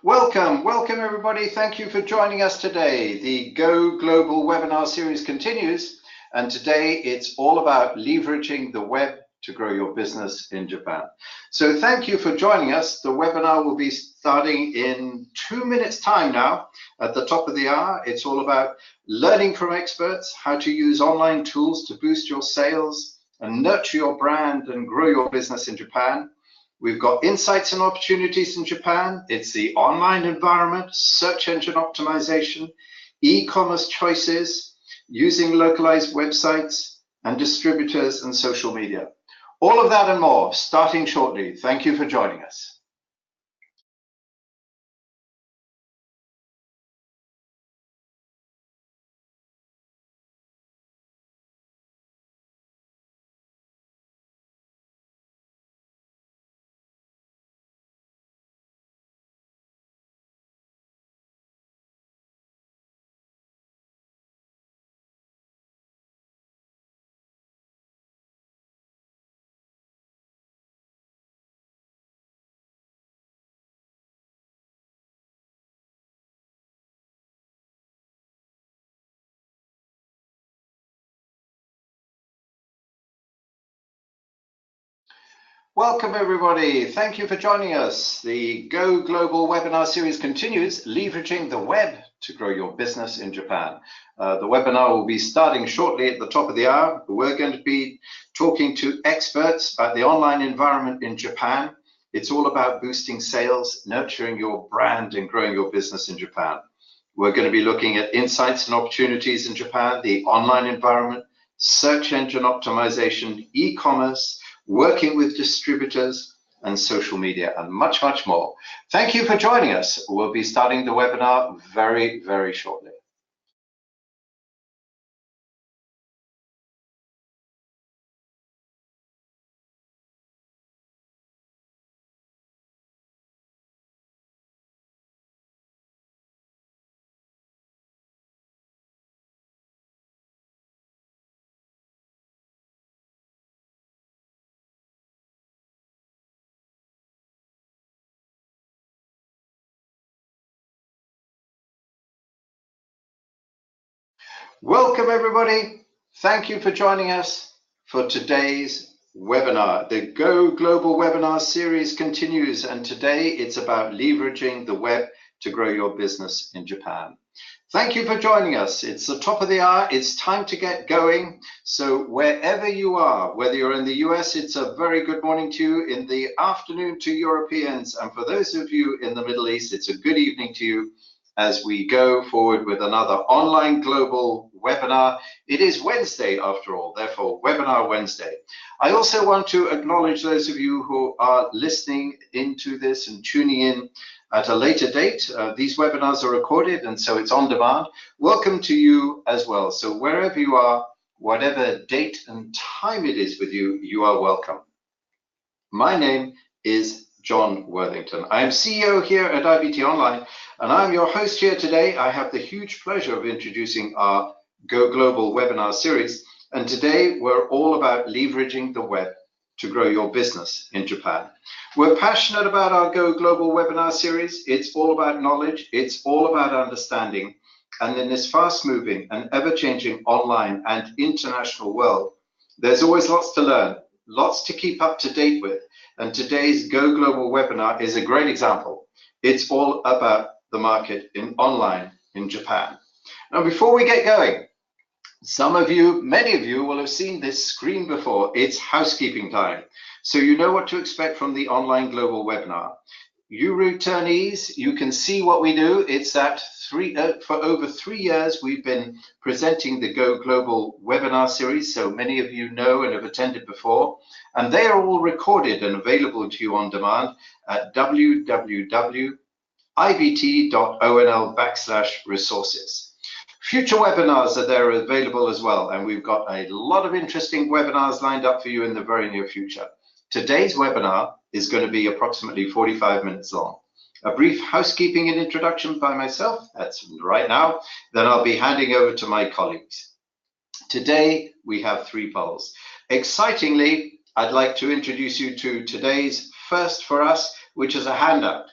Welcome everybody. Thank you for joining us today. The Go Global webinar series continues, and today it's all about leveraging the web to grow your business in Japan. So thank you for joining us. The webinar will be starting in 2 minutes time now at the top of the hour. It's all about learning from experts, how to use online tools to boost your sales and nurture your brand and grow your business in Japan. We've got insights and opportunities in Japan. It's the online environment, search engine optimization, e-commerce choices, using localized websites and distributors and social media. All of that and more starting shortly. Thank you for joining us. Welcome everybody. Thank you for joining us. The Go Global webinar series continues, leveraging the web to grow your business in Japan. The webinar will be starting shortly at the top of the hour. We're going to be talking to experts about the online environment in Japan. It's all about boosting sales, nurturing your brand and growing your business in Japan. We're going to be looking at insights and opportunities in Japan, the online environment, search engine optimization, e-commerce, working with distributors and social media, and much, much more. Thank you for joining us. We'll be starting the webinar very, very shortly. Welcome everybody. Thank you for joining us for today's webinar. The Go Global webinar series continues, and today it's about leveraging the web to grow your business in Japan. Thank you for joining us. It's the top of the hour. It's time to get going. So wherever you are, whether you're in the US, it's a very good morning to you. In the afternoon to Europeans. And for those of you in the Middle East, it's a good evening to you as we go forward with another online global webinar. It is Wednesday after all, therefore Webinar Wednesday. I also want to acknowledge those of you who are listening into this and tuning in at a later date. These webinars are recorded and so it's on demand. Welcome to you as well. So wherever you are, whatever date and time it is with you, you are welcome. My name is John Worthington. I am CEO here at IBT Online, and I'm your host here today. I have the huge pleasure of introducing our Go Global webinar series, and today we're all about leveraging the web to grow your business in Japan. We're passionate about our Go Global webinar series. It's all about knowledge. It's all about understanding. And in this fast-moving and ever-changing online and international world, there's always lots to learn, lots to keep up to date with. And today's Go Global webinar is a great example. It's all about the market in online in Japan. Now, before we get going, some of you, many of you will have seen this screen before. It's housekeeping time. So you know what to expect from the online global webinar. You returnees, you can see what we do. It's that for over 3 years, we've been presenting the Go Global webinar series. So many of you know and have attended before, and they are all recorded and available to you on demand at www.ibt.onl/resources. Future webinars are there available as well, and we've got a lot of interesting webinars lined up for you in the very near future. Today's webinar is going to be approximately 45 minutes long. A brief housekeeping and introduction by myself, that's right now, then I'll be handing over to my colleagues. Today, we have 3 polls. Excitingly, I'd like to introduce you to today's first for us, which is a handout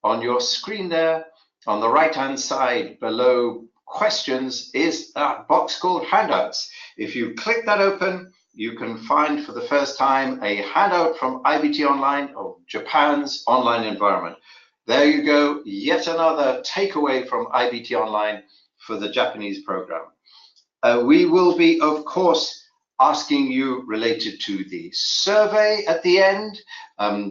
on your screen there, on the right-hand side below questions, is that box called handouts. If you click that open, you can find for the first time a handout from IBT Online of Japan's online environment. There you go, yet another takeaway from IBT Online for the Japanese program. We will be, of course, asking you related to the survey at the end.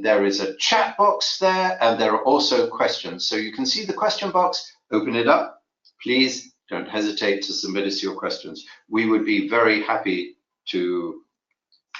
There is a chat box there, and there are also questions. So you can see the question box, open it up. Please don't hesitate to submit us your questions. We would be very happy to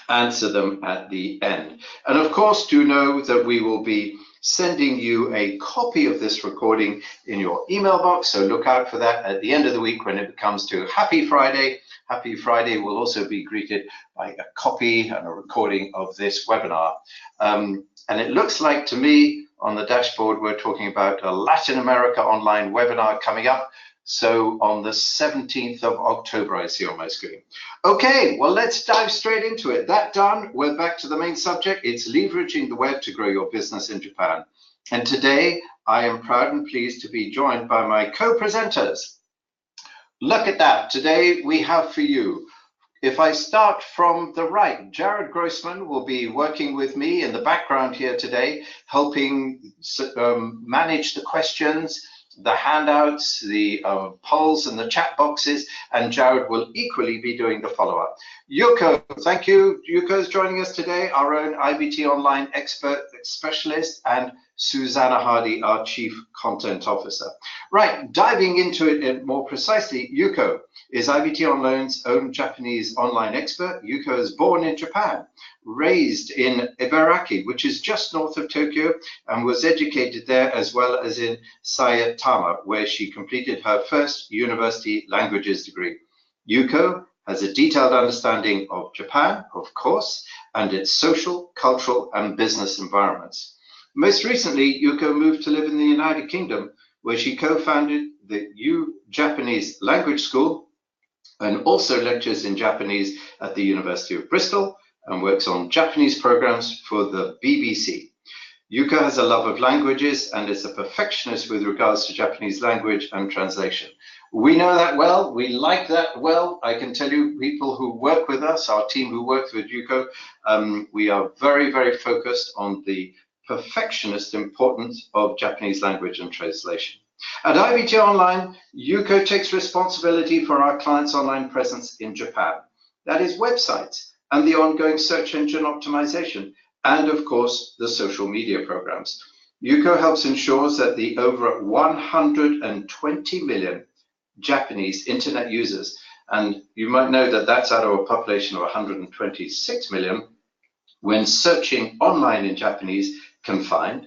answer them at the end. And of course, do know that we will be sending you a copy of this recording in your email box. So look out for that at the end of the week when it comes to Happy Friday. Happy Friday will also be greeted by a copy and a recording of this webinar. And it looks like to me on the dashboard, we're talking about a Latin America online webinar coming up. So on the 17th of October, I see on my screen. Okay, well, let's dive straight into it. That done, we're back to the main subject. It's leveraging the web to grow your business in Japan. And today, I am proud and pleased to be joined by my co-presenters. Look at that. Today, we have for you, if I start from the right, Jared Grossman will be working with me in the background here today, helping manage the questions, the handouts, the polls and the chat boxes, and Jared will equally be doing the follow-up. Yuko, thank you. Yuko is joining us today, our own IBT Online expert specialist, and Susanna Hardy, our Chief Content Officer. Right, diving into it more precisely, Yuko is IBT Online's own Japanese online expert. Yuko is born in Japan, raised in Ibaraki, which is just north of Tokyo, and was educated there as well as in Saitama, where she completed her first university languages degree. Yuko has a detailed understanding of Japan, of course, and its social, cultural, and business environments. Most recently, Yuko moved to live in the United Kingdom, where she co-founded the Japanese Language School and also lectures in Japanese at the University of Bristol and works on Japanese programs for the BBC. Yuko has a love of languages and is a perfectionist with regards to Japanese language and translation. We know that well, we like that well. I can tell you, people who work with us, our team who works with Yuko, we are very, very focused on the perfectionist importance of Japanese language and translation. At IBT Online, Yuko takes responsibility for our clients' online presence in Japan. That is websites and the ongoing search engine optimization, and of course, the social media programs. Yuko helps ensures that the over 120 million Japanese internet users, and you might know that that's out of a population of 126 million, when searching online in Japanese, can find,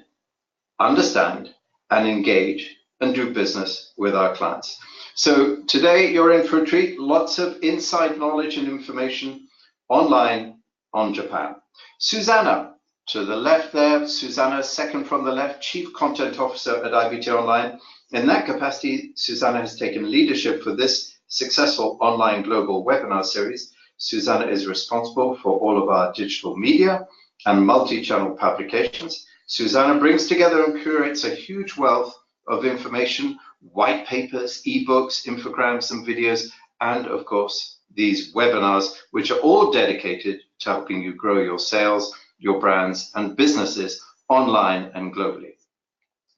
understand, and engage and do business with our clients. So today you're in for a treat, lots of inside knowledge and information online on Japan. Susanna, to the left there, Susanna, second from the left, Chief Content Officer at IBT Online. In that capacity, Susanna has taken leadership for this successful online global webinar series. Susanna is responsible for all of our digital media and multi-channel publications. Susanna brings together and curates a huge wealth of information, white papers, ebooks, infograms, and videos, and of course, these webinars, which are all dedicated to helping you grow your sales, your brands, and businesses online and globally.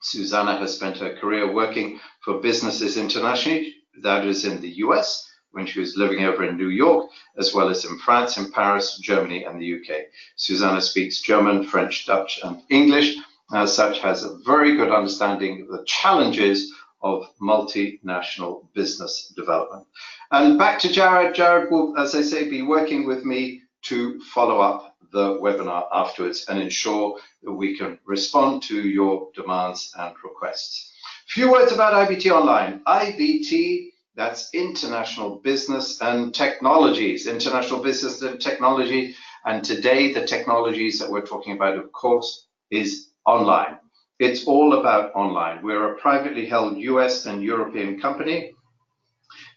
Susanna has spent her career working for businesses internationally, that is in the US, when she was living over in New York, as well as in France, in Paris, Germany, and the UK. Susanna speaks German, French, Dutch, and English, and as such has a very good understanding of the challenges of multinational business development. And back to Jared. Jared will, as I say, be working with me to follow up the webinar afterwards and ensure that we can respond to your demands and requests. A few words about IBT Online. IBT, that's International Business and Technologies, International Business and Technology. And today, the technologies that we're talking about, of course, is online. It's all about online. We're a privately held US and European company.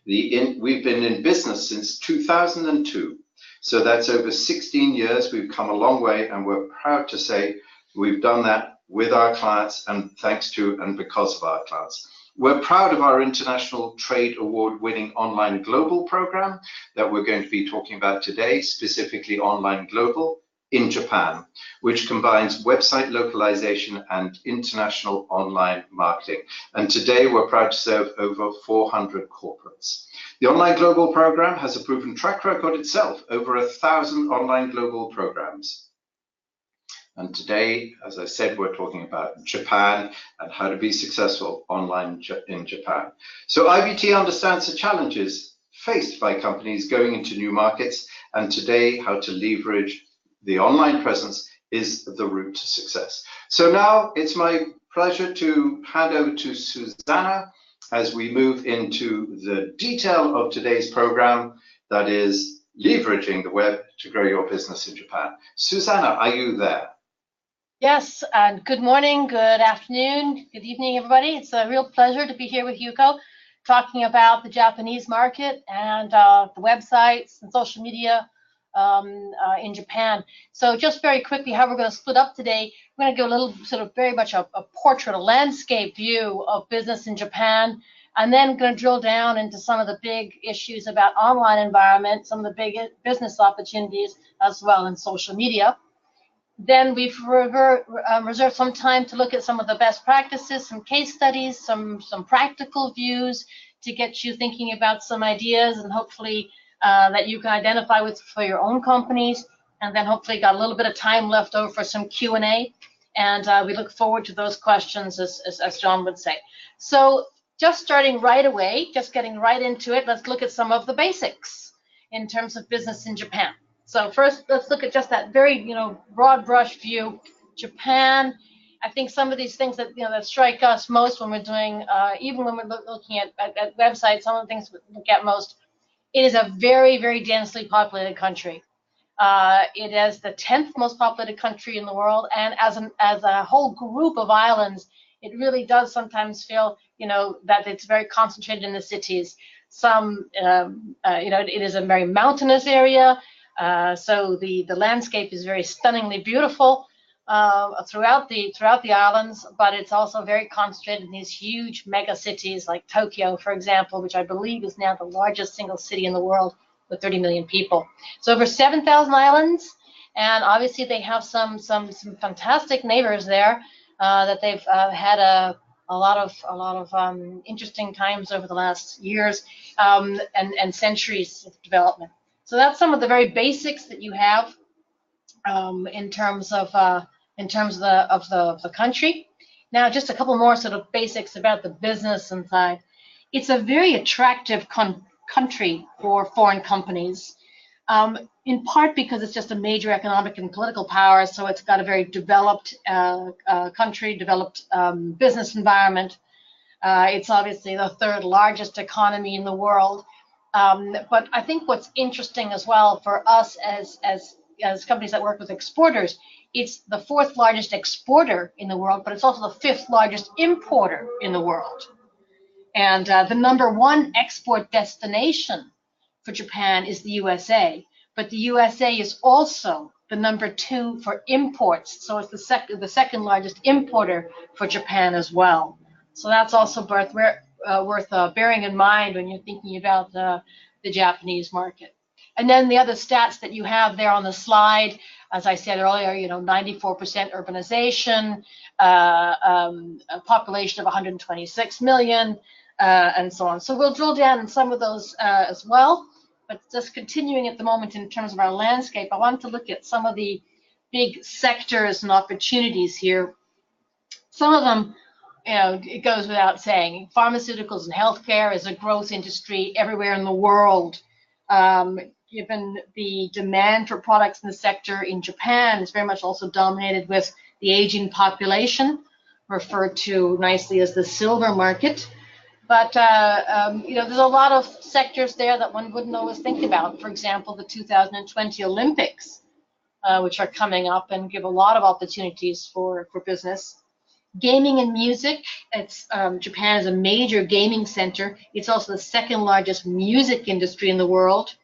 We've been in business since 2002. So that's over 16 years. We've come a long way, and we're proud to say we've done that with our clients, and thanks to and because of our clients. We're proud of our International Trade Award-winning Online Global program that we're going to be talking about today, specifically Online Global in Japan, which combines website localization and international online marketing. And today we're proud to serve over 400 corporates. The Online Global program has a proven track record itself, over 1,000 Online Global programs. And today, as I said, we're talking about Japan and how to be successful online in Japan. So IBT understands the challenges faced by companies going into new markets, and today how to leverage the online presence is the route to success. So now it's my pleasure to hand over to Susanna as we move into the detail of today's program, that is leveraging the web to grow your business in Japan. Susanna, are you there? Yes, and good morning, good afternoon, good evening, everybody. It's a real pleasure to be here with Yuko, talking about the Japanese market and the websites and social media in Japan. So just very quickly, how we're going to split up today, we're going to go a little sort of very much a portrait, a landscape view of business in Japan, and then going to drill down into some of the big issues about online environment, some of the big business opportunities as well in social media. Then we've reserved some time to look at some of the best practices, some case studies, some practical views to get you thinking about some ideas and hopefully that you can identify with for your own companies. And then hopefully got a little bit of time left over for some Q&A. And we look forward to those questions, as John would say. So just starting right away, just getting right into it, let's look at some of the basics in terms of business in Japan. So first, let's look at just that very, broad brush view. Japan, I think some of these things that, that strike us most when we're doing, even when we're looking at websites, some of the things we look at most, it is a very, very densely populated country. It is the 10th most populated country in the world, and as a whole group of islands, it really does sometimes feel, that it's very concentrated in the cities. Some, it is a very mountainous area. So the landscape is very stunningly beautiful throughout the islands, but it's also very concentrated in these huge mega cities like Tokyo, for example, which I believe is now the largest single city in the world with 30 million people. So over 7,000 islands, and obviously they have some fantastic neighbors there that they've had a lot of interesting times over the last years and centuries of development. So that's some of the very basics that you have in terms of the country. Now, just a couple more sort of basics about the business inside. It's a very attractive country for foreign companies, in part because it's just a major economic and political power. So it's got a very developed country, developed business environment. It's obviously the third largest economy in the world. But I think what's interesting as well for us as companies that work with exporters, it's the fourth largest exporter in the world, but it's also the fifth largest importer in the world. And the number one export destination for Japan is the USA, but the USA is also the number two for imports. So it's the second largest importer for Japan as well. So that's also worth bearing in mind when you're thinking about the Japanese market. And then the other stats that you have there on the slide, as I said earlier, 94% urbanization, a population of 126 million, and so on. So we'll drill down in some of those as well. But just continuing at the moment in terms of our landscape, I want to look at some of the big sectors and opportunities here. Some of them, it goes without saying. Pharmaceuticals and healthcare is a growth industry everywhere in the world. Given the demand for products in the sector in Japan, it's very much also dominated with the aging population, referred to nicely as the silver market. But there's a lot of sectors there that one wouldn't always think about. For example, the 2020 Olympics, which are coming up and give a lot of opportunities for business. Gaming and music. Japan is a major gaming center. It's also the second largest music industry in the world.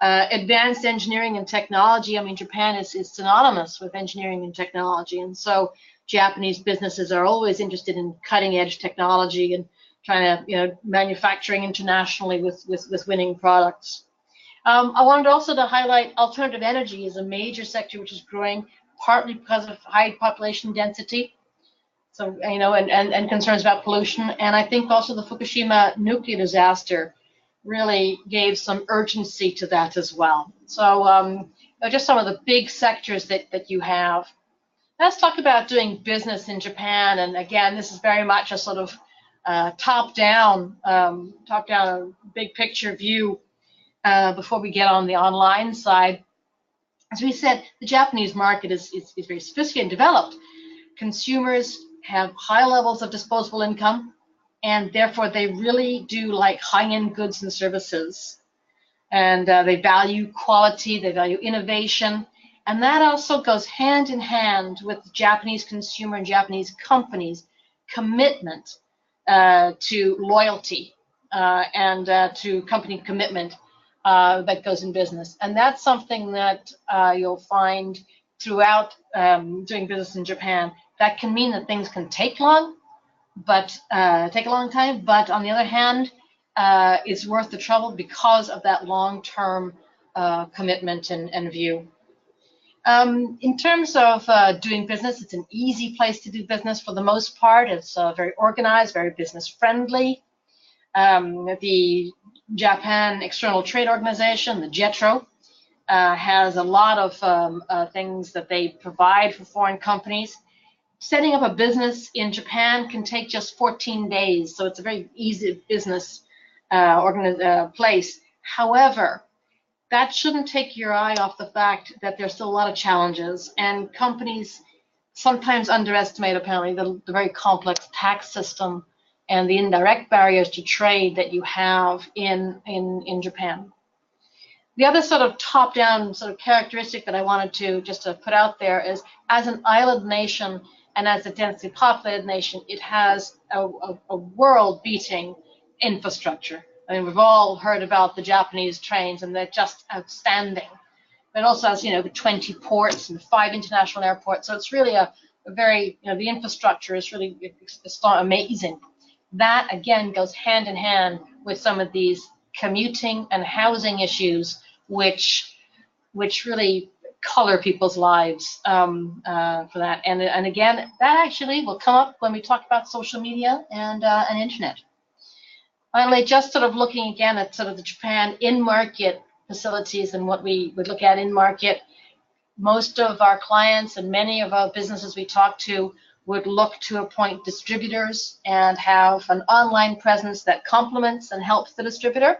Advanced engineering and technology. I mean, Japan is synonymous with engineering and technology, and so Japanese businesses are always interested in cutting edge technology and trying to, manufacturing internationally with winning products. I wanted also to highlight alternative energy is a major sector which is growing, partly because of high population density. So, and concerns about pollution. And I think also the Fukushima nuclear disaster really gave some urgency to that as well. So just some of the big sectors that you have. Let's talk about doing business in Japan. And again, this is very much a sort of top-down, big picture view before we get on the online side. As we said, the Japanese market is very sophisticated and developed. Consumers have high levels of disposable income, and therefore they really do like high-end goods and services. And they value quality, they value innovation, and that also goes hand in hand with the Japanese consumer and Japanese companies' commitment to loyalty and to company commitment that goes in business. And that's something that you'll find throughout doing business in Japan. That can mean that things can take long, but take a long time. But on the other hand, it's worth the trouble because of that long-term commitment and view. In terms of doing business, it's an easy place to do business for the most part. It's very organized, very business-friendly. The Japan External Trade Organization, the JETRO, has a lot of things that they provide for foreign companies. Setting up a business in Japan can take just 14 days, so it's a very easy business place. However, that shouldn't take your eye off the fact that there's still a lot of challenges, and companies sometimes underestimate, apparently, the very complex tax system and the indirect barriers to trade that you have in Japan. The other sort of top-down sort of characteristic that I wanted to just put out there is, as an island nation and as a densely populated nation, it has a world-beating infrastructure. I mean, we've all heard about the Japanese trains, and they're just outstanding. But it also has, 20 ports and 5 international airports. So it's really a very, the infrastructure is really it's amazing. That, again, goes hand in hand with some of these commuting and housing issues, which really color people's lives for that. And again, that actually will come up when we talk about social media and internet. Finally, just sort of looking again at sort of the Japan in-market facilities and what we would look at in-market. Most of our clients and many of our businesses we talk to would look to appoint distributors and have an online presence that complements and helps the distributor.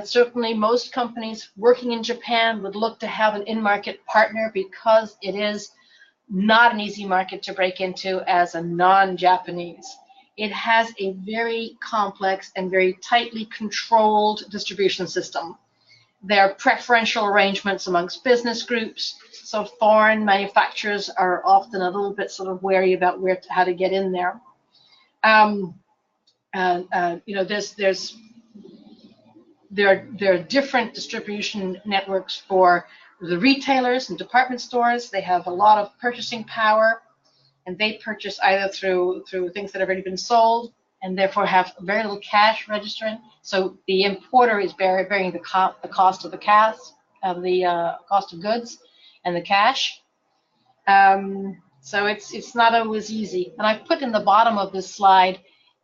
Certainly, most companies working in Japan would look to have an in-market partner because it is not an easy market to break into as a non-Japanese. It has a very complex and very tightly controlled distribution system. There are preferential arrangements amongst business groups, so foreign manufacturers are often a little bit sort of wary about how to get in there. There are different distribution networks for the retailers and department stores. They have a lot of purchasing power, and they purchase either through things that have already been sold and therefore have very little cash registering. So the importer is bearing the cost of the cost of goods and the cash. So it's not always easy. And I've put in the bottom of this slide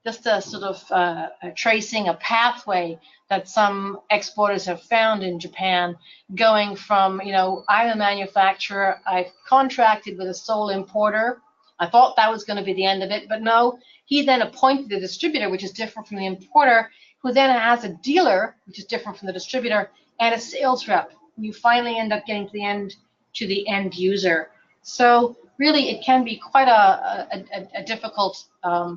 just a sort of tracing a pathway that some exporters have found in Japan, going from, I'm a manufacturer, I've contracted with a sole importer. I thought that was going to be the end of it, but no. He then appointed a distributor, which is different from the importer, who then has a dealer, which is different from the distributor, and a sales rep. And you finally end up getting to the end user. So really, it can be quite a difficult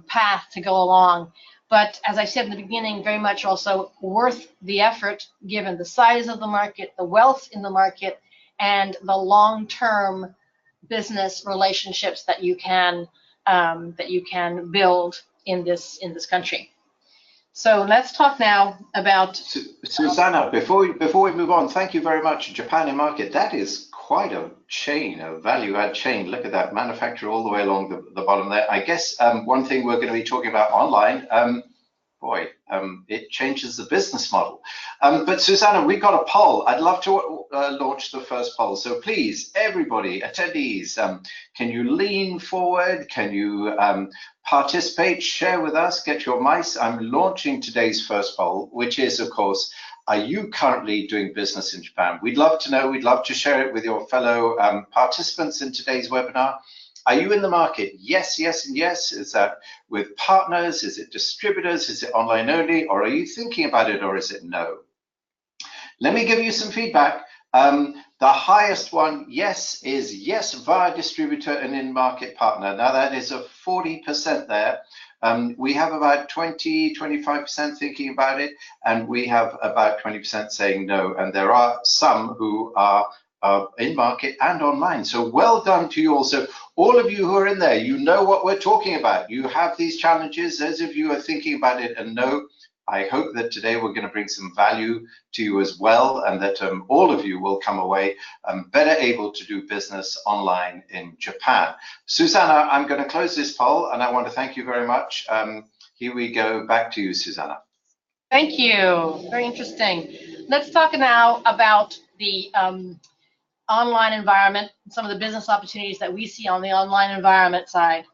path to go along. But as I said in the beginning, very much also worth the effort, given the size of the market, the wealth in the market, and the long-term business relationships that you can build in this country. So let's talk now about Susanna, before we move on, thank you very much. Japan in market, that is quite a chain, a value add chain. Look at that, manufacturer all the way along the bottom there. I guess one thing we're going to be talking about online, it changes the business model. But Susanna, we got a poll. I'd love to launch the first poll. So please, everybody, attendees, can you lean forward? Can you participate, share with us, get your mice? I'm launching today's first poll, which is, of course, are you currently doing business in Japan? We'd love to know. We'd love to share it with your fellow participants in today's webinar. Are you in the market? Yes, yes, and yes. Is that with partners? Is it distributors? Is it online only? Or are you thinking about it, or is it no? Let me give you some feedback. The highest one, yes, is yes via distributor and in-market partner. Now that is a 40% there. We have about 25% thinking about it, and we have about 20% saying no. And there are some who are in market and online. So well done to you all. So all of you who are in there, you know what we're talking about. You have these challenges. Those of you who are thinking about it and know, I hope that today we're going to bring some value to you as well, and that all of you will come away better able to do business online in Japan. Susanna, I'm going to close this poll, and I want to thank you very much. Here we go. Back to you, Susanna. Thank you. Very interesting. Let's talk now about the online environment, some of the business opportunities that we see on the online environment side.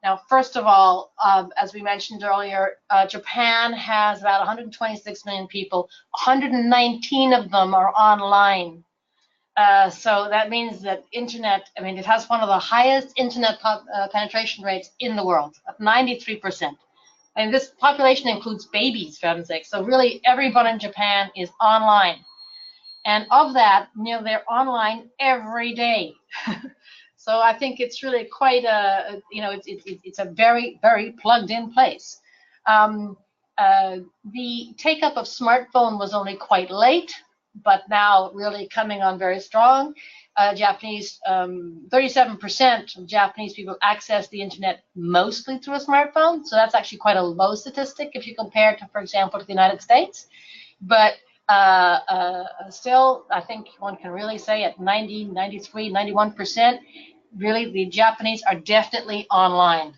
Now, first of all, as we mentioned earlier, Japan has about 126 million people. 119 of them are online. So that means that internet, I mean, it has one of the highest internet penetration rates in the world, at 93%. And this population includes babies, for heaven's sake. So really, everyone in Japan is online. And of that, you know, they're online every day. So I think it's really quite a, you know, it's a very, very plugged in place. The take-up of smartphone was only quite late, but now really coming on very strong. Japanese, 37% of Japanese people access the internet mostly through a smartphone. So that's actually quite a low statistic if you compare it to, for example, to the United States. But still, I think one can really say at 90, 93, 91%, really the Japanese are definitely online.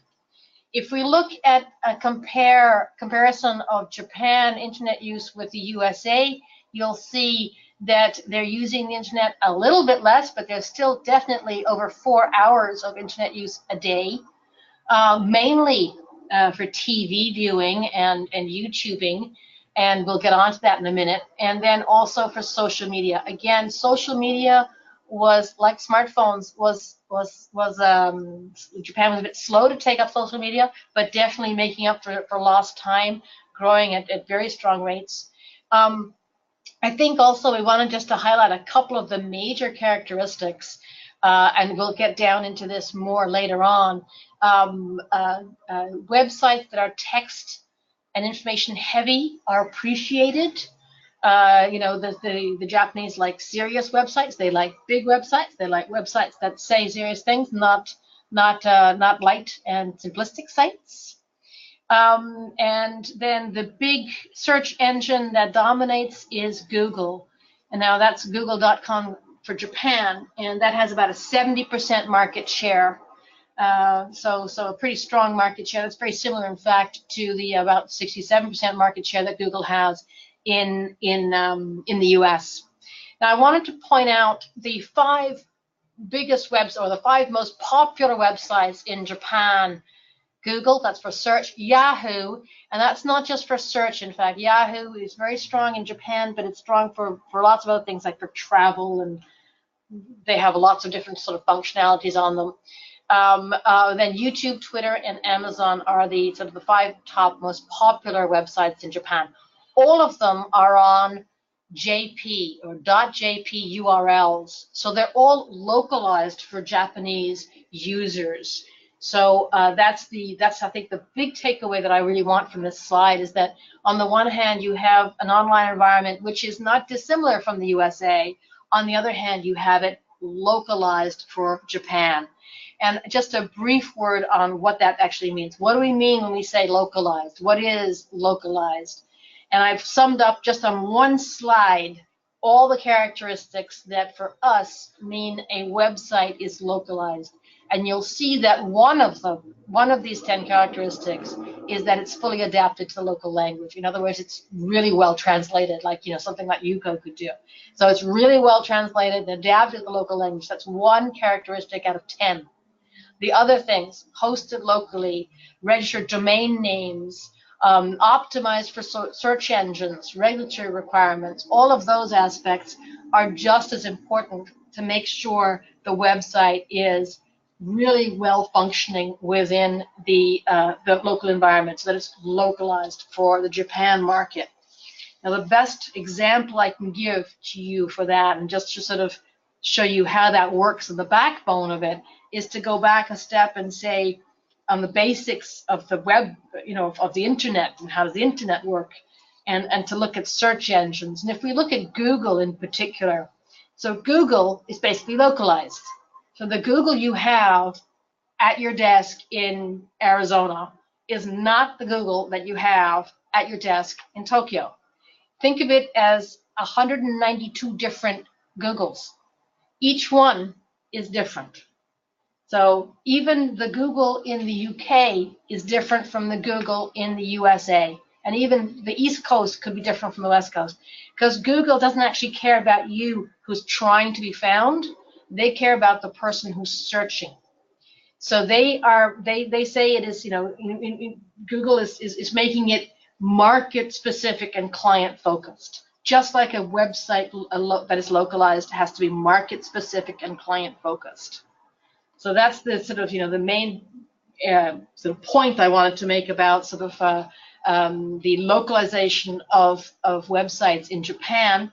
If we look at a comparison of Japan internet use with the USA, you'll see that they're using the internet a little bit less, but there's still definitely over 4 hours of internet use a day, mainly for TV viewing and YouTubing. And we'll get on to that in a minute. And then also for social media. Again, social media was like smartphones, Japan was a bit slow to take up social media, but definitely making up for lost time, growing at very strong rates. I think also we wanted just to highlight a couple of the major characteristics, and we'll get down into this more later on. Websites that are text and information heavy are appreciated. You know, the Japanese like serious websites. They like big websites. They like websites that say serious things, not light and simplistic sites. And then the big search engine that dominates is Google. And now that's google.com for Japan, and that has about a 70% market share. So a pretty strong market share. That's very similar, in fact, to the about 67% market share that Google has in the US. Now, I wanted to point out the 5 biggest websites, or the 5 most popular websites in Japan. Google, that's for search. Yahoo, and that's not just for search. In fact, Yahoo is very strong in Japan, but it's strong for lots of other things, like for travel, and they have lots of different sort of functionalities on them. Then YouTube, Twitter, and Amazon are the sort of the 5 top most popular websites in Japan. All of them are on JP or .jp URLs, so they're all localized for Japanese users. So that's I think the big takeaway that I really want from this slide is that on the one hand you have an online environment which is not dissimilar from the USA. On the other hand, you have it localized for Japan. And just a brief word on what that actually means. What do we mean when we say localized? What is localized? And I've summed up just on one slide all the characteristics that for us mean a website is localized. And you'll see that one of these 10 characteristics is that it's fully adapted to the local language. In other words, it's really well translated, like something like Yuko could do. So it's really well translated and adapted to the local language. That's one characteristic out of 10. The other things, hosted locally, registered domain names, optimized for search engines, regulatory requirements, all of those aspects are just as important to make sure the website is really well functioning within the local environment, so that it's localized for the Japan market. Now, the best example I can give to you for that, and just to sort of show you how that works and the backbone of it, is to go back a step and say on the basics of the web, of the internet, and how does the internet work, and to look at search engines. And if we look at Google in particular, so Google is basically localized. So the Google you have at your desk in Arizona is not the Google that you have at your desk in Tokyo. Think of it as 192 different Googles. Each one is different. So even the Google in the UK is different from the Google in the USA. And even the East Coast could be different from the West Coast, because Google doesn't actually care about you who's trying to be found. They care about the person who's searching. So they say it is, Google is making it market specific and client focused. Just like a website that is localized has to be market specific and client focused. So that's the sort of, the main sort of point I wanted to make about sort of the localization of websites in Japan.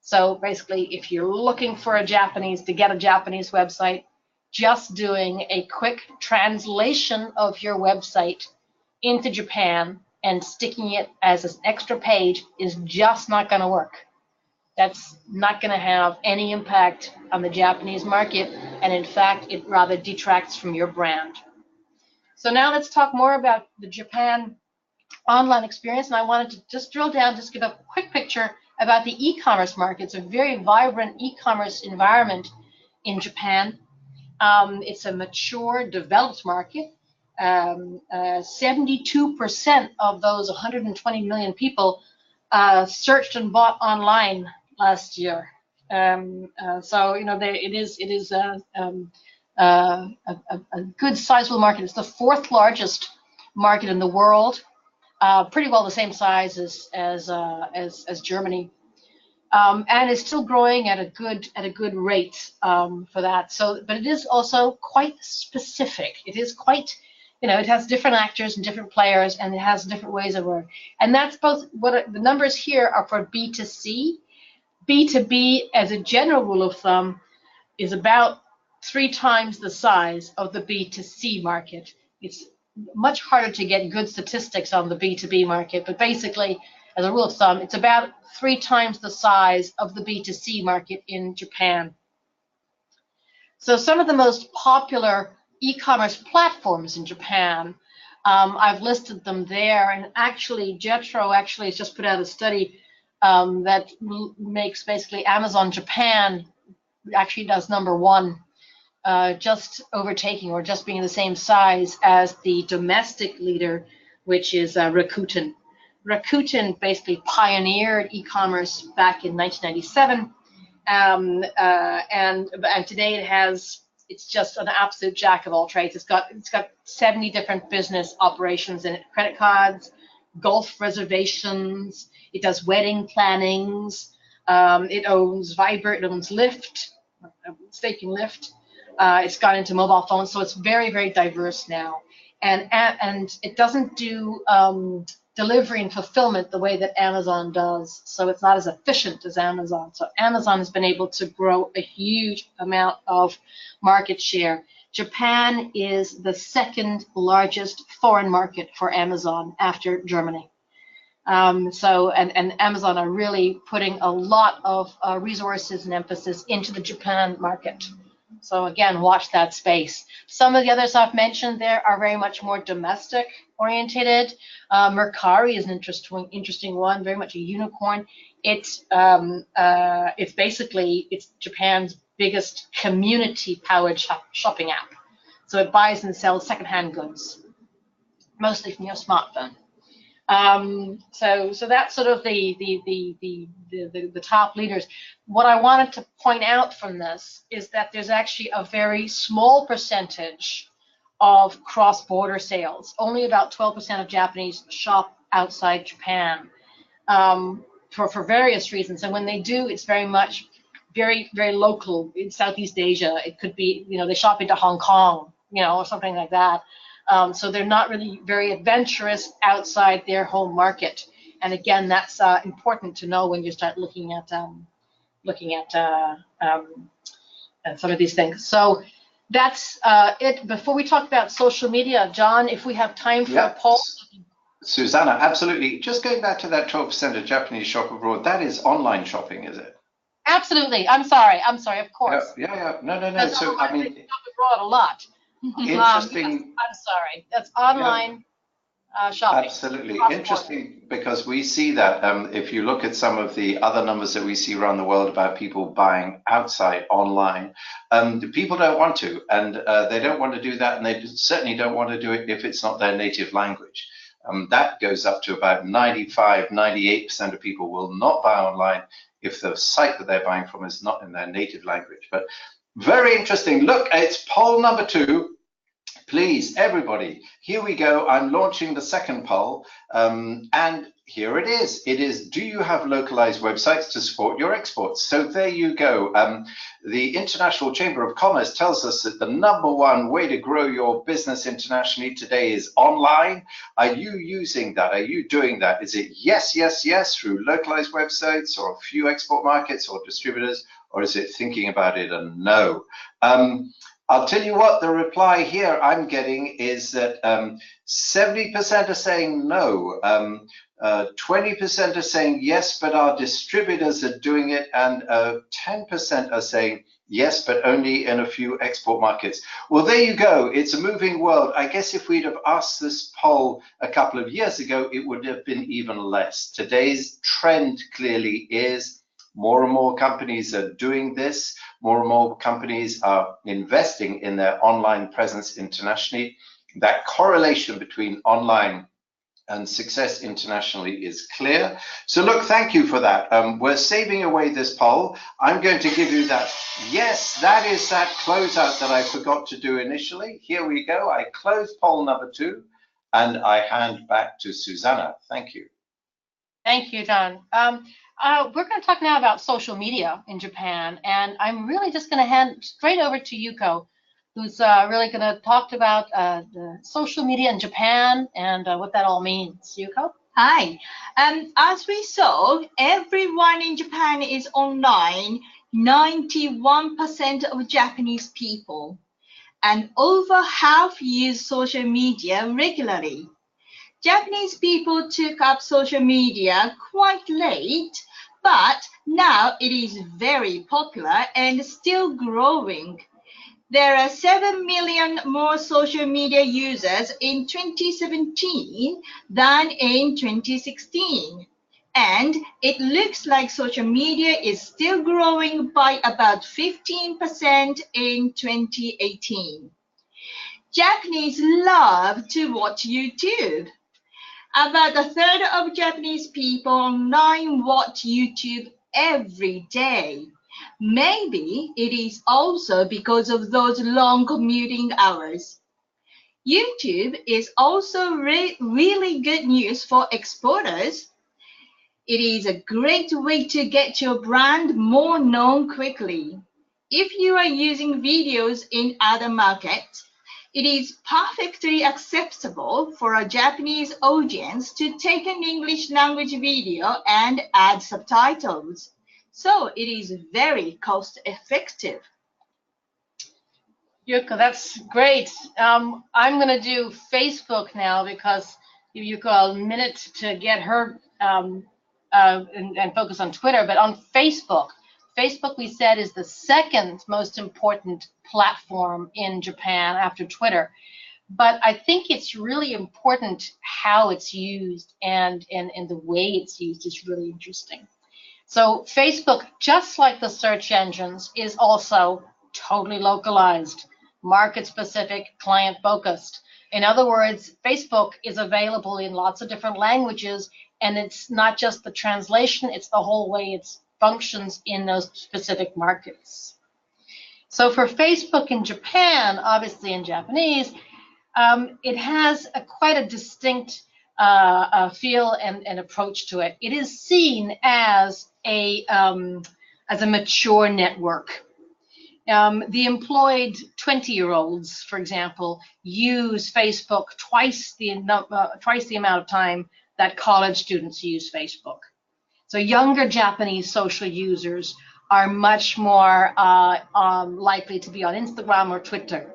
So basically, if you're looking for to get a Japanese website, just doing a quick translation of your website into Japan and sticking it as an extra page is just not going to work. That's not going to have any impact on the Japanese market, and in fact, it rather detracts from your brand. So now let's talk more about the Japan online experience, and I wanted to just drill down, just give a quick picture about the e-commerce market. It's a very vibrant e-commerce environment in Japan. It's a mature, developed market. 72% of those 120 million people searched and bought online last year. So it is a good sizable market. It's the fourth largest market in the world, pretty well the same size as Germany, and is still growing at a good rate for that. So, but it is also quite specific. It is quite, it has different actors and different players, and it has different ways of working. And that's both what the numbers here are for B2C. B2B, as a general rule of thumb, is about 3 times the size of the B2C market. It's much harder to get good statistics on the B2B market, but basically, as a rule of thumb, it's about 3 times the size of the B2C market in Japan. So some of the most popular e-commerce platforms in Japan, I've listed them there, and actually Jetro has just put out a study that makes basically Amazon Japan actually does #1, just overtaking or just being the same size as the domestic leader, which is Rakuten. Rakuten basically pioneered e-commerce back in 1997, and today it's just an absolute jack of all trades. It's got 70 different business operations in it: credit cards, golf reservations. It does wedding plannings. It owns Viber. It owns Lyft, staking Lyft. It's gone into mobile phones, so it's very, very diverse now. And it doesn't do delivery and fulfillment the way that Amazon does, so it's not as efficient as Amazon. So Amazon has been able to grow a huge amount of market share. Japan is the second largest foreign market for Amazon after Germany. So and Amazon are really putting a lot of resources and emphasis into the Japan market. So again, watch that space. Some of the others I've mentioned there are very much more domestic orientated. Mercari is an interesting one, very much a unicorn. It's basically Japan's biggest community-powered shopping app. So it buys and sells secondhand goods, mostly from your smartphone. So that's sort of the top leaders. What I wanted to point out from this is that there's actually a very small percentage of cross-border sales. Only about 12% of Japanese shop outside Japan for various reasons. And when they do, it's very much very local in Southeast Asia. It could be, they shop into Hong Kong, or something like that. So they're not really very adventurous outside their home market. And again, that's important to know when you start looking at some of these things. So that's it. Before we talk about social media, John, if we have time for a poll. Susanna, absolutely. Just going back to that 12% of Japanese shop abroad, that is online shopping, is it? Absolutely. I'm sorry. Of course. Yeah. No. So I mean, shop abroad a lot. Interesting. Yes, I'm sorry. That's online shopping. Absolutely. Interesting, because we see that if you look at some of the other numbers that we see around the world about people buying outside online, people don't want to, and they don't want to do that, and they certainly don't want to do it if it's not their native language. That goes up to about 95, 98% of people will not buy online if the site that they're buying from is not in their native language. But very interesting. Look, it's poll number 2. Please, everybody, here we go. I'm launching the second poll, and here it is. It is, do you have localized websites to support your exports? So there you go. The International Chamber of Commerce tells us that the #1 way to grow your business internationally today is online. Are you using that? Are you doing that? Is it yes through localized websites or a few export markets or distributors, or is it thinking about it and no? I'll tell you what, the reply here I'm getting is that 70% are saying no, 20% are saying yes, but our distributors are doing it, and 10% are saying yes, but only in a few export markets. Well, there you go. It's a moving world. I guess if we'd have asked this poll a couple of years ago, it would have been even less. Today's trend clearly is more and more companies are doing this. More and more companies are investing in their online presence internationally. That correlation between online and success internationally is clear. So look, thank you for that. We're saving away this poll. I'm going to give you that. Yes, that is that closeout that I forgot to do initially. Here we go. I close poll number 2 and I hand back to Susanna. Thank you. Thank you, John. We're going to talk now about social media in Japan, and I'm really just going to hand straight over to Yuko, who's really going to talk about the social media in Japan and what that all means. Yuko? Hi. As we saw, everyone in Japan is online, 91% of Japanese people, and over half use social media regularly. Japanese people took up social media quite late, but now it is very popular and still growing. There are 7 million more social media users in 2017 than in 2016. And it looks like social media is still growing by about 15% in 2018. Japanese love to watch YouTube. About a third of Japanese people online watch YouTube every day. Maybe it is also because of those long commuting hours. YouTube is also really good news for exporters. It is a great way to get your brand more known quickly. If you are using videos in other markets, it is perfectly acceptable for a Japanese audience to take an English language video and add subtitles. So it is very cost effective. Yuko, that's great. I'm going to do Facebook now because, give Yuko a minute to get her and focus on Twitter, but on Facebook. Facebook, we said, is the second most important platform in Japan after Twitter. But I think it's really important how it's used, and the way it's used is really interesting. So Facebook, just like the search engines, is also totally localized, market-specific, client-focused. In other words, Facebook is available in lots of different languages, and it's not just the translation, it's the whole way it functions in those specific markets. So for Facebook in Japan, obviously in Japanese, it has quite a distinct feel and approach to it. It is seen as a mature network. The employed 20-year-olds, for example, use Facebook twice the amount of time that college students use Facebook. So younger Japanese social users are much more likely to be on Instagram or Twitter.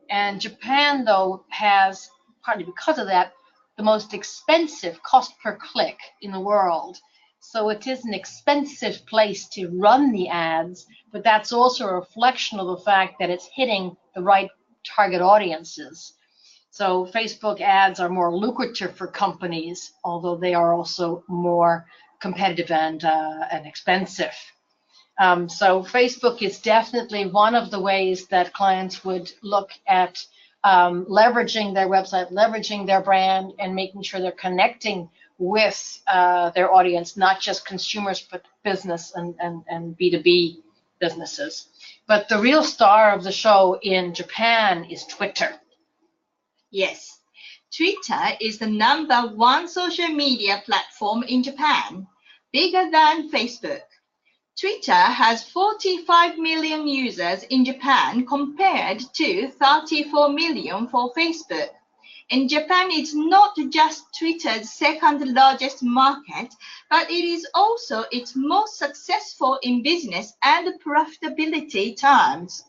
And Japan, though, has, partly because of that, the most expensive cost per click in the world. So it is an expensive place to run the ads, but that's also a reflection of the fact that it's hitting the right target audiences. So Facebook ads are more lucrative for companies, although they are also more competitive and expensive. So Facebook is definitely one of the ways that clients would look at leveraging their website, leveraging their brand, and making sure they're connecting with their audience, not just consumers, but business and B2B businesses. But the real star of the show in Japan is Twitter. Yes, Twitter is the #1 social media platform in Japan, bigger than Facebook. Twitter has 45 million users in Japan compared to 34 million for Facebook. In Japan, it's not just Twitter's second largest market, but it is also its most successful in business and profitability terms.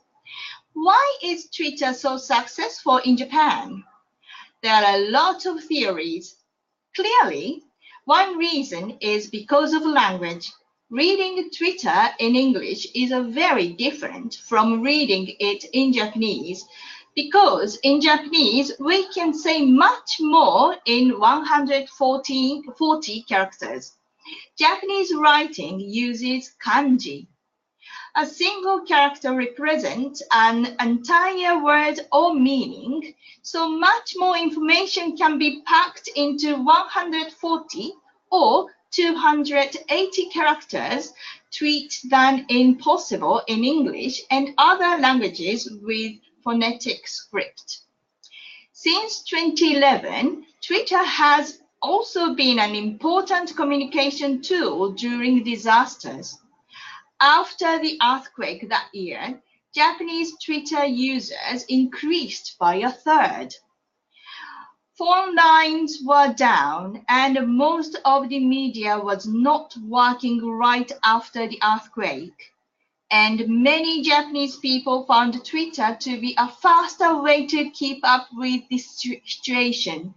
Why is Twitter so successful in Japan? There are a lot of theories. Clearly, one reason is because of language. Reading Twitter in English is very different from reading it in Japanese, because in Japanese we can say much more in 140 characters. Japanese writing uses kanji. A single character represents an entire word or meaning, so much more information can be packed into 140 or 280 characters tweet than possible in English and other languages with phonetic script. Since 2011, Twitter has also been an important communication tool during disasters. After the earthquake that year, Japanese Twitter users increased by a third. Phone lines were down, and most of the media was not working right after the earthquake. And many Japanese people found Twitter to be a faster way to keep up with the situation.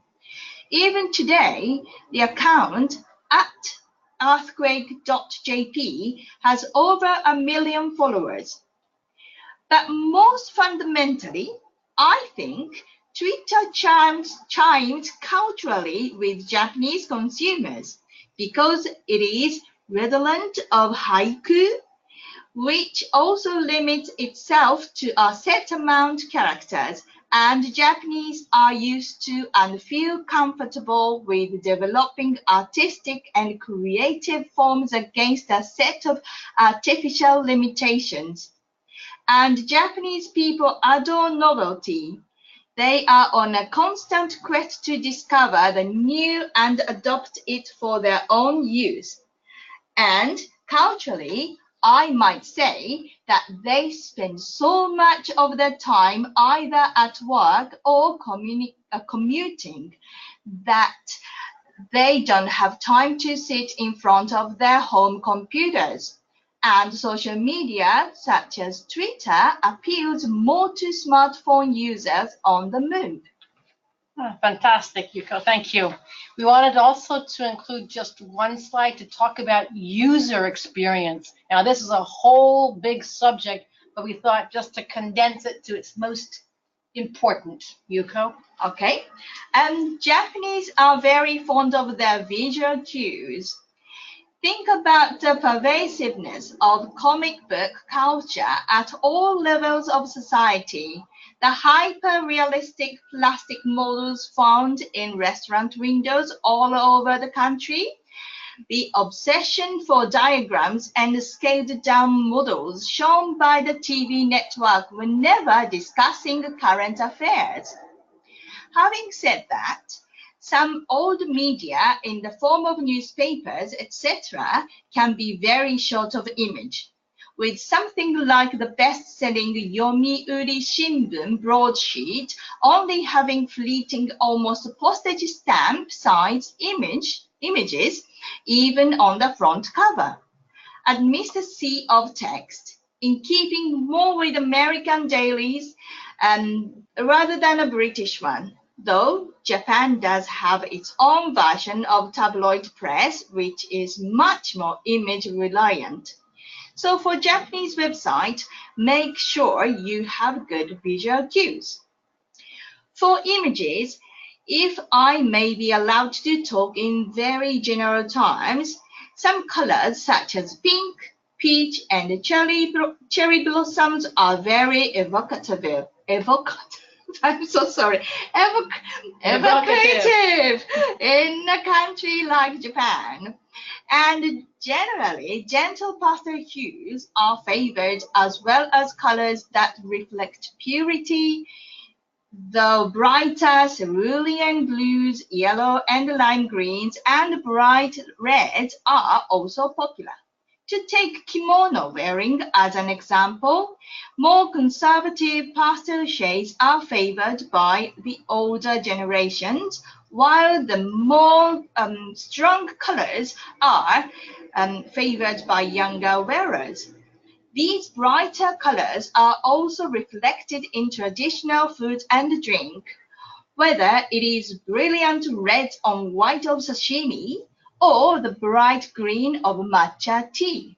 Even today, the account @earthquake.jp has over 1 million followers. But most fundamentally, I think Twitter chimes culturally with Japanese consumers because it is redolent of haiku, which also limits itself to a set amount of characters, and Japanese are used to and feel comfortable with developing artistic and creative forms against a set of artificial limitations. And Japanese people adore novelty. They are on a constant quest to discover the new and adopt it for their own use. And culturally, I might say that they spend so much of their time either at work or commuting that they don't have time to sit in front of their home computers. And social media, such as Twitter, appeals more to smartphone users on the move. Fantastic, Yuko. Thank you. We wanted also to include just one slide to talk about user experience. Now, this is a whole big subject, but we thought just to condense it to its most important. Yuko? Okay. Japanese are very fond of their visual cues. Think about the pervasiveness of comic book culture at all levels of society. The hyper-realistic plastic models found in restaurant windows all over the country. The obsession for diagrams and scaled-down models shown by the TV network whenever discussing current affairs. Having said that, some old media in the form of newspapers, etc., can be very short of image, with something like the best-selling Yomiuri Shimbun broadsheet only having fleeting, almost postage stamp-sized images, even on the front cover. Amidst a sea of text, in keeping more with American dailies rather than a British one. Though Japan does have its own version of tabloid press, which is much more image reliant. So for Japanese website, make sure you have good visual cues. For images, if I may be allowed to talk in very general terms, some colors such as pink, peach, and cherry blossoms are very evocative. I'm so sorry. Evocative in a country like Japan. And generally, gentle pastel hues are favored as well as colors that reflect purity. The brighter cerulean blues, yellow and lime greens, and bright reds are also popular. To take kimono wearing as an example, more conservative pastel shades are favored by the older generations, while the more strong colors are favored by younger wearers. These brighter colors are also reflected in traditional food and drink, whether it is brilliant red on white of sashimi or the bright green of matcha tea.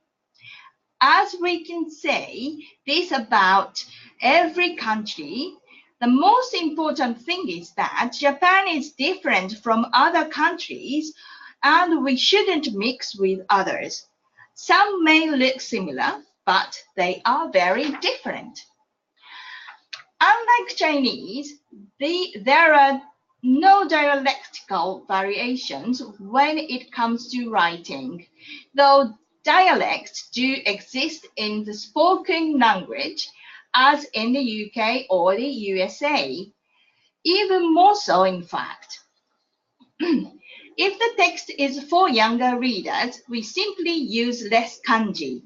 As we can say this about every country, the most important thing is that Japan is different from other countries and we shouldn't mix with others. Some may look similar, but they are very different. Unlike Chinese, there are no dialectical variations when it comes to writing, though dialects do exist in the spoken language, as in the UK or the USA, even more so in fact. If the text is for younger readers, we simply use less kanji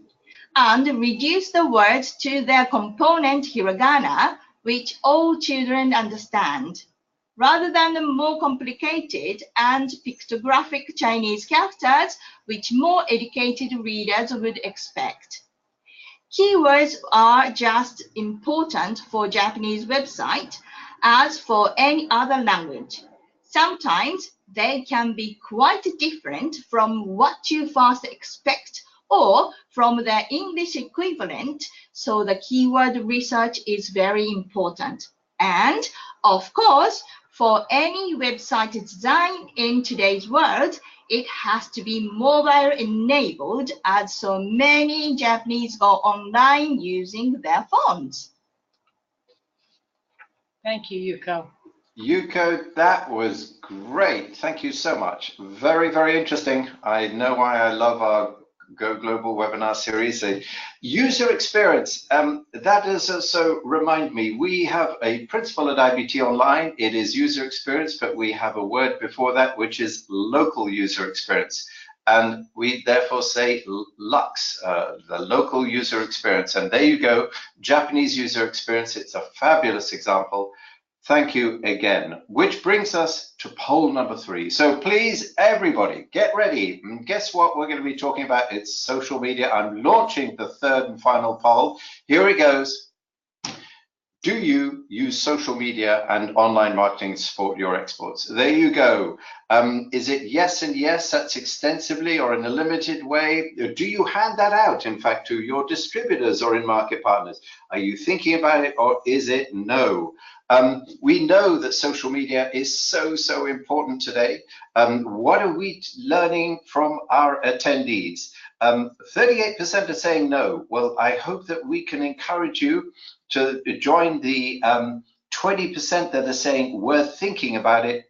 and reduce the words to their component hiragana, which all children understand, rather than the more complicated and pictographic Chinese characters, which more educated readers would expect. Keywords are just important for Japanese website as for any other language. Sometimes they can be quite different from what you first expect or from their English equivalent, so the keyword research is very important. And of course, for any website design in today's world, it has to be mobile enabled, as so many Japanese go online using their phones. Thank you, Yuko. Yuko, that was great. Thank you so much. Very, very interesting. I know why I love our Go Global webinar series. User experience, that is also remind me, we have a principle at IBT Online. It is user experience, but we have a word before that, which is local user experience. And we therefore say LUX, the local user experience. And there you go, Japanese user experience. It's a fabulous example. Thank you again, which brings us to poll number 3. So please, everybody, get ready. And guess what we're going to be talking about? It's social media. I'm launching the third and final poll. Here it goes. Do you use social media and online marketing to support your exports? There you go. Is it yes and yes, that's extensively or in a limited way? Do you hand that out, in fact, to your distributors or in market partners? Are you thinking about it, or is it no? We know that social media is so important today. What are we learning from our attendees? 38% are saying no. Well, I hope that we can encourage you to join the 20% that are saying we're thinking about it,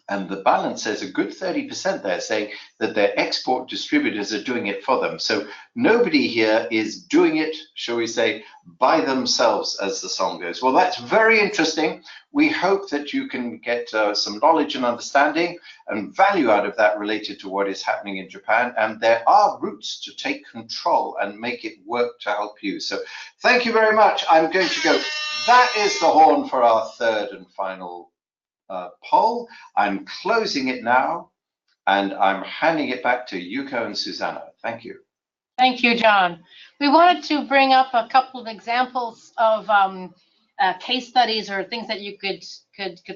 and the balance says a good 30% there saying that their export distributors are doing it for them. So nobody here is doing it, shall we say, by themselves, as the song goes. Well, that's very interesting. We hope that you can get some knowledge and understanding and value out of that related to what is happening in Japan. And there are routes to take control and make it work to help you. So thank you very much. I'm going to go. That is the horn for our third and final poll. I'm closing it now, and I'm handing it back to Yuko and Susanna. Thank you. Thank you, John. We wanted to bring up a couple of examples of case studies or things that you could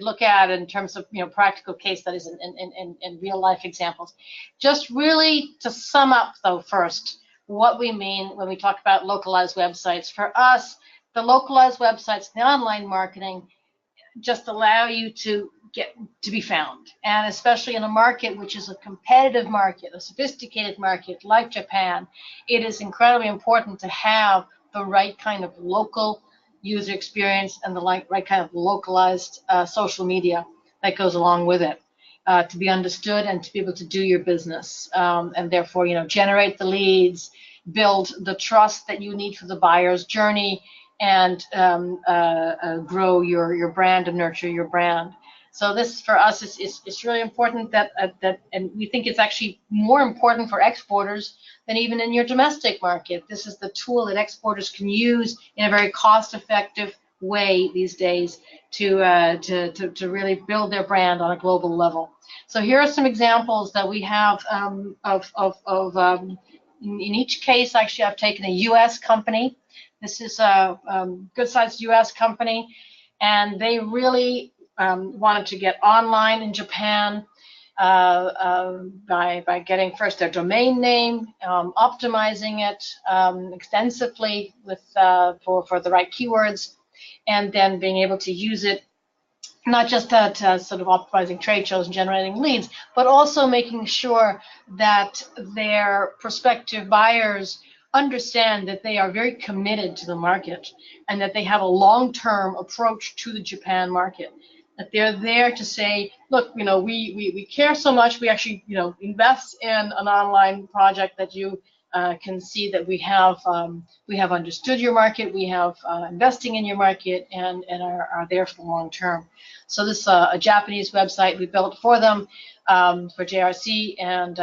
look at in terms of practical case studies and real life examples. Just really to sum up, though, first what we mean when we talk about localized websites. For us, the localized websites, the online marketing, just allow you to get to be found, and especially in a market which is a competitive market, a sophisticated market like Japan, it is incredibly important to have the right kind of local user experience and the right kind of localized social media that goes along with it to be understood and to be able to do your business, and therefore generate the leads, build the trust that you need for the buyer's journey, and grow your brand and nurture your brand. So this, for us, is really important that and we think it's actually more important for exporters than even in your domestic market. This is the tool that exporters can use in a very cost-effective way these days to really build their brand on a global level. So here are some examples that we have in each case. Actually, I've taken a U.S. company. This is a good-sized U.S. company, and they really wanted to get online in Japan by getting first their domain name, optimizing it extensively with for the right keywords, and then being able to use it not just to sort of optimizing trade shows and generating leads, but also making sure that their prospective buyers understand that they are very committed to the market and that they have a long-term approach to the Japan market. That they're there to say, look, we care so much, we actually, invest in an online project that you can see that we have understood your market, we have investing in your market, and are there for the long term. So this is a Japanese website we built for them for JRC, and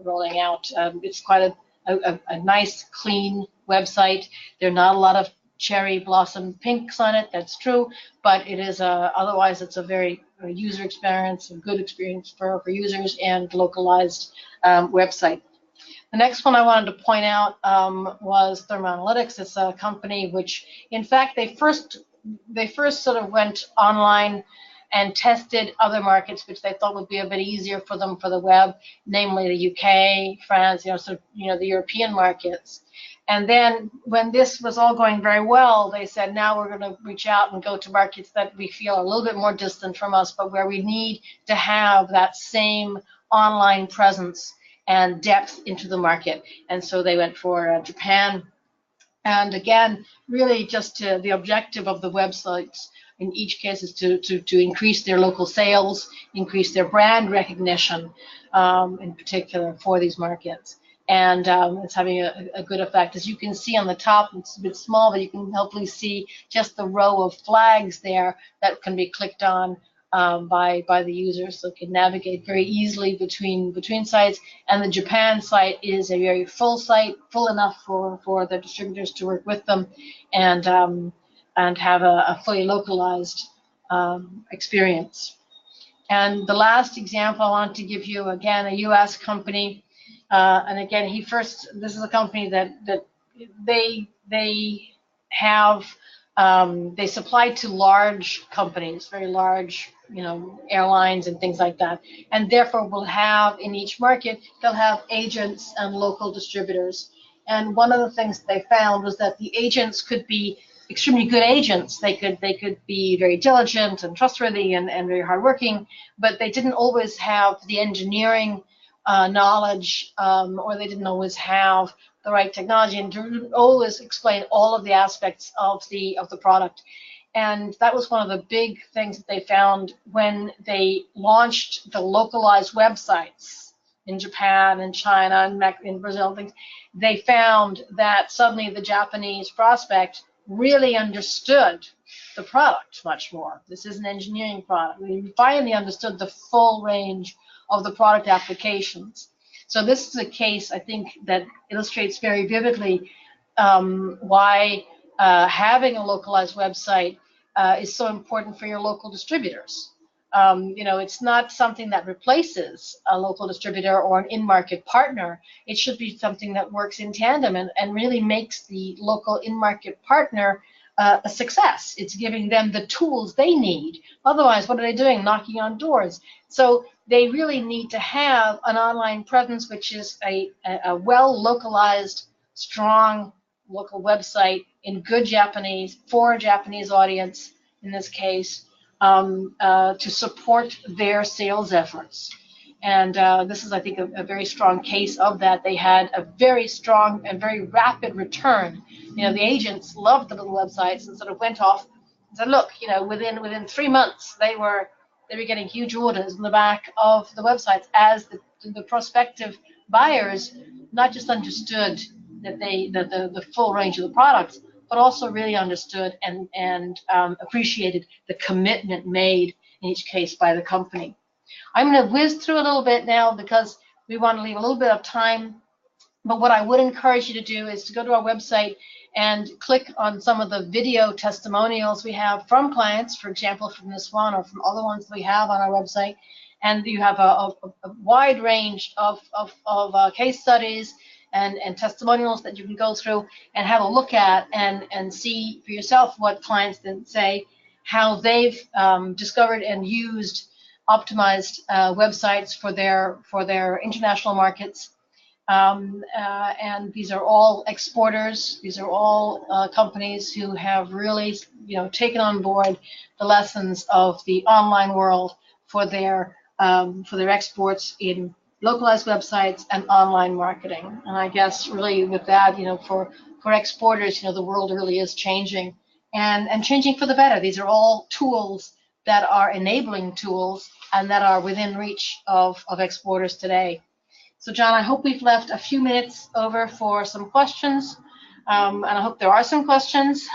rolling out. It's quite a nice, clean website. There are not a lot of cherry blossom pinks on it, that's true, but it is otherwise it's a very user experience, a good experience for users, and localized website. The next one I wanted to point out was Thermoanalytics. It's a company which, in fact, they first sort of went online and tested other markets which they thought would be a bit easier for them for the web, namely the UK, France, the European markets. And then when this was all going very well, they said, now we're going to reach out and go to markets that we feel are a little bit more distant from us, but where we need to have that same online presence and depth into the market. And so they went for Japan. And again, really just the objective of the websites in each case is to increase their local sales, increase their brand recognition, in particular for these markets. And it's having a good effect. As you can see on the top, it's a bit small, but you can hopefully see just the row of flags there that can be clicked on by the users, so can navigate very easily between sites. And the Japan site is a very full site, full enough for the distributors to work with them and have a fully localized experience. And the last example I want to give you, again, a U.S. company. And again, this is a company that they have They supply to large companies, very large, airlines and things like that, and therefore will have in each market, they'll have agents and local distributors. And one of the things they found was that the agents could be extremely good agents. They could be very diligent and trustworthy and very hardworking, but they didn't always have the engineering knowledge, or they didn't always have the right technology, and didn't always explain all of the aspects of the product. And that was one of the big things that they found when they launched the localized websites in Japan and China and in Brazil and things. They found that suddenly the Japanese prospect really understood the product much more. This is an engineering product. We finally understood the full range of the product applications. So this is a case, I think, that illustrates very vividly why having a localized website is so important for your local distributors. It's not something that replaces a local distributor or an in-market partner. It should be something that works in tandem and really makes the local in-market partner a success. It's giving them the tools they need. Otherwise, what are they doing? Knocking on doors. So they really need to have an online presence, which is a well-localized, strong local website in good Japanese for a Japanese audience, in this case, to support their sales efforts. And this is, I think, a very strong case of that. They had a very strong and very rapid return. The agents loved the little websites and sort of went off and said, look, within 3 months, they were getting huge orders in the back of the websites as the prospective buyers not just understood that the full range of the products, but also really understood and appreciated the commitment made in each case by the company. I'm going to whiz through a little bit now because we want to leave a little bit of time. But what I would encourage you to do is to go to our website and click on some of the video testimonials we have from clients, for example, from this one or from other ones that we have on our website. And you have a wide range of case studies and testimonials that you can go through and have a look at and see for yourself what clients then say, how they've discovered and used optimized websites for their international markets. And these are all exporters. These are all companies who have really, taken on board the lessons of the online world for their exports in localized websites and online marketing. And I guess really with that, for exporters, the world really is changing and changing for the better. These are all tools that are enabling tools and that are within reach of exporters today. So John, I hope we've left a few minutes over for some questions, and I hope there are some questions.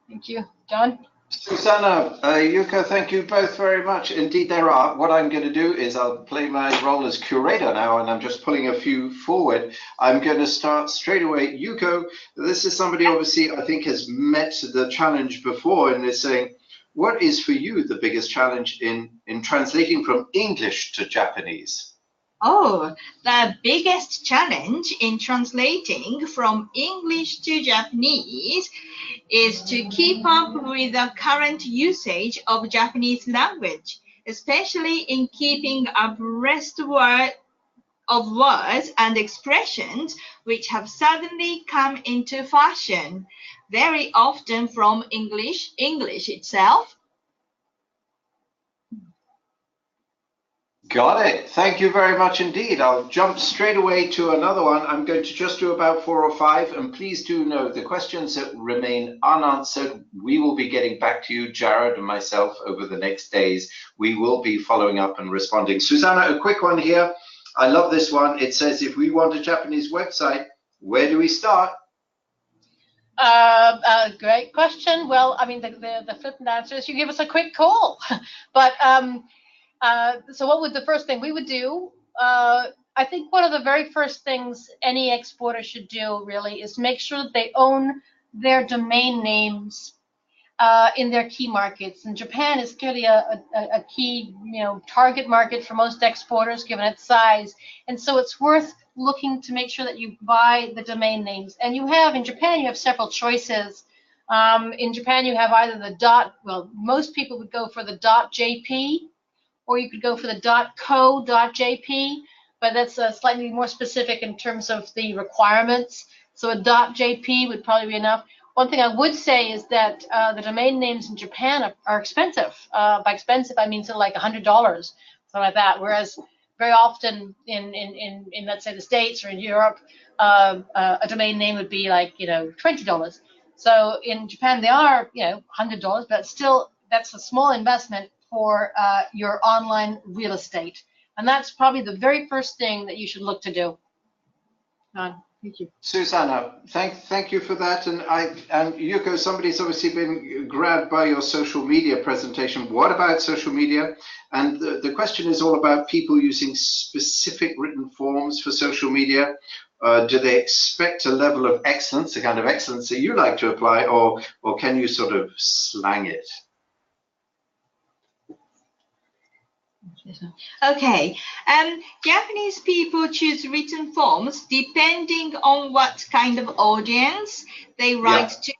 Thank you. John? Susanna, Yuko, thank you both very much. Indeed, there are. What I'm going to do is I'll play my role as curator now, and I'm just pulling a few forward. I'm going to start straight away. Yuko, this is somebody obviously I think has met the challenge before and is saying, what is for you the biggest challenge in translating from English to Japanese? Oh, the biggest challenge in translating from English to Japanese is to keep up with the current usage of Japanese language, especially in keeping abreast of words and expressions which have suddenly come into fashion, very often from English itself. Got it. Thank you very much indeed. I'll jump straight away to another one. I'm going to just do about 4 or 5, and please do know the questions that remain unanswered, we will be getting back to you, Jared and myself, over the next days. We will be following up and responding. Susanna, a quick one here. I love this one. It says, if we want a Japanese website, where do we start? Great question. Well, I mean, the flippant answer is you give us a quick call. But so what would the first thing we would do? I think one of the very first things any exporter should do really is make sure that they own their domain names in their key markets. And Japan is clearly a key, target market for most exporters given its size. And so it's worth looking to make sure that you buy the domain names. And you have, in Japan, you have several choices In Japan, you have either the dot, well, most people would go for the .jp, or you could go for the .co.jp, but that's slightly more specific in terms of the requirements. So a .jp would probably be enough. One thing I would say is that the domain names in Japan are expensive. By expensive, I mean sort of like $100, something like that. Whereas very often in let's say the States or in Europe, a domain name would be like $20. So in Japan they are $100, but still that's a small investment for your online real estate, and that's probably the very first thing that you should look to do. Thank you. Susanna, thank you for that. And Yuko, somebody's obviously been grabbed by your social media presentation. What about social media? And the question is all about people using specific written forms for social media. Do they expect a level of excellence, the kind of excellence that you like to apply, or can you sort of slang it? Okay, Japanese people choose written forms depending on what kind of audience they write to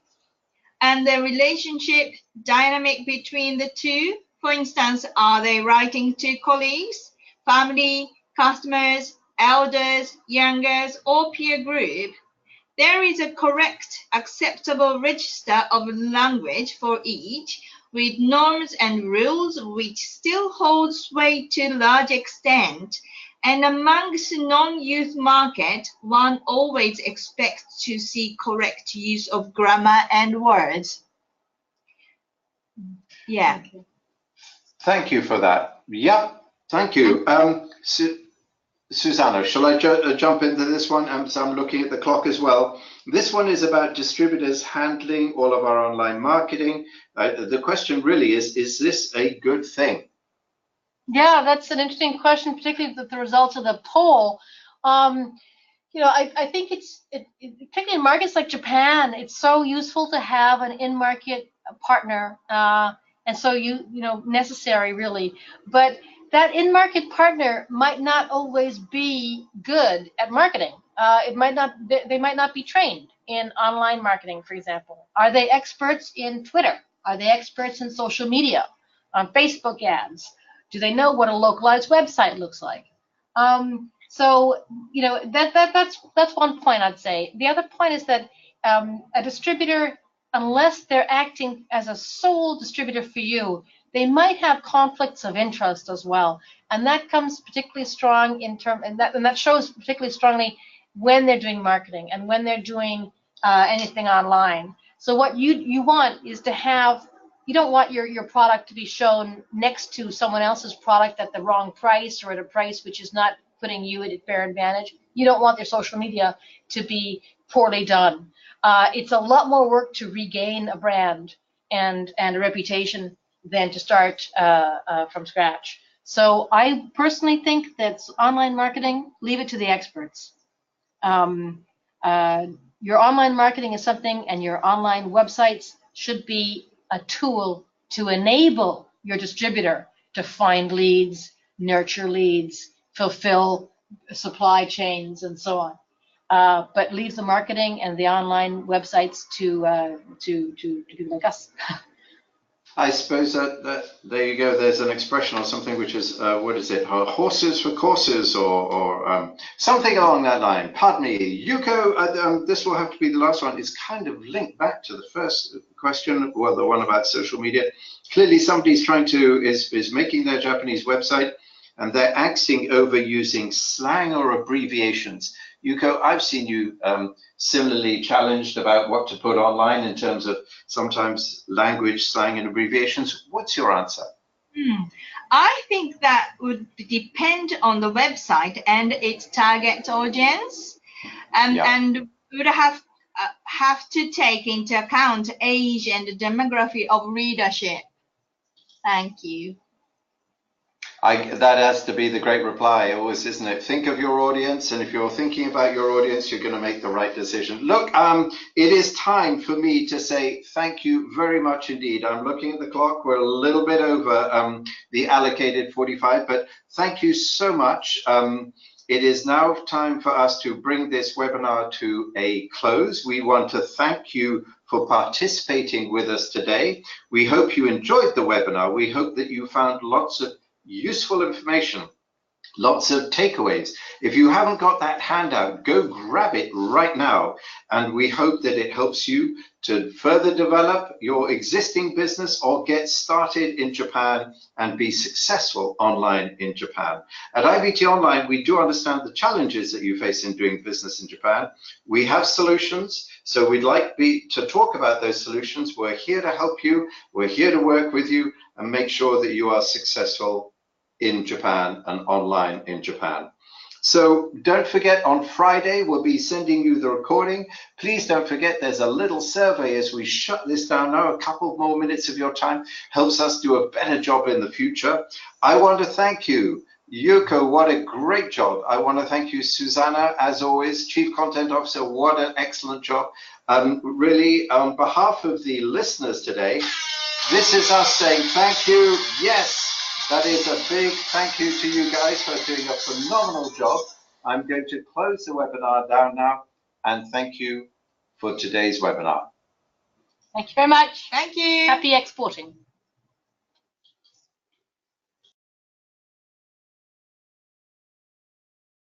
and the relationship dynamic between the two. For instance, are they writing to colleagues, family, customers, elders, youngers, or peer group? There is a correct, acceptable register of language for each, with norms and rules which still hold sway to a large extent. And amongst non-youth market, one always expects to see correct use of grammar and words. Yeah. Thank you for that. Yep, thank you. Susanna, shall I jump into this one? So I'm looking at the clock as well. This one is about distributors handling all of our online marketing. The question really is this a good thing? Yeah, that's an interesting question, particularly with the results of the poll. I think particularly in markets like Japan, it's so useful to have an in-market partner, and so necessary really. But that in-market partner might not always be good at marketing. They might not be trained in online marketing, for example. Are they experts in Twitter? Are they experts in social media, on Facebook ads? Do they know what a localized website looks like? So that's one point I'd say. The other point is that a distributor, unless they're acting as a sole distributor for you, they might have conflicts of interest as well, and that comes particularly strong and that shows particularly strongly when they're doing marketing and when they're doing anything online. So what you want is to have, you don't want your product to be shown next to someone else's product at the wrong price or at a price which is not putting you at a fair advantage. You don't want their social media to be poorly done. It's a lot more work to regain a brand and a reputation than to start from scratch. So I personally think that online marketing, leave it to the experts. Your online marketing is something, and your online websites should be a tool to enable your distributor to find leads, nurture leads, fulfill supply chains, and so on. But leave the marketing and the online websites to people like us. I suppose that there you go. There's an expression or something which is what is it? Horses for courses, or something along that line. Pardon me, Yuko. This will have to be the last one. It's kind of linked back to the first question, well, the one about social media. Clearly, somebody's is making their Japanese website, and they're axing over using slang or abbreviations. Yuko, I've seen you similarly challenged about what to put online in terms of sometimes language, slang, and abbreviations. What's your answer? I think that would depend on the website and its target audience, and would have to take into account age and demography of readership. Thank you. That has to be the great reply always, isn't it? Think of your audience, and if you're thinking about your audience, you're going to make the right decision. Look, it is time for me to say thank you very much indeed. I'm looking at the clock. We're a little bit over the allocated 45, but thank you so much. it is now time for us to bring this webinar to a close. We want to thank you for participating with us today. We hope you enjoyed the webinar. We hope that you found lots of useful information, lots of takeaways. If you haven't got that handout, go grab it right now. And we hope that it helps you to further develop your existing business or get started in Japan and be successful online in Japan. At IBT Online, we do understand the challenges that you face in doing business in Japan. We have solutions, so we'd like to talk about those solutions. We're here to help you. We're here to work with you and make sure that you are successful in Japan and online in Japan. So don't forget, on Friday, we'll be sending you the recording. Please don't forget, there's a little survey as we shut this down now. A couple more minutes of your time helps us do a better job in the future. I want to thank you. Yuko, what a great job. I want to thank you, Susanna, as always, Chief Content Officer, what an excellent job. Really, on behalf of the listeners today, this is us saying thank you. Yes. That is a big thank you to you guys for doing a phenomenal job. I'm going to close the webinar down now and thank you for today's webinar. Thank you very much. Thank you. Happy exporting.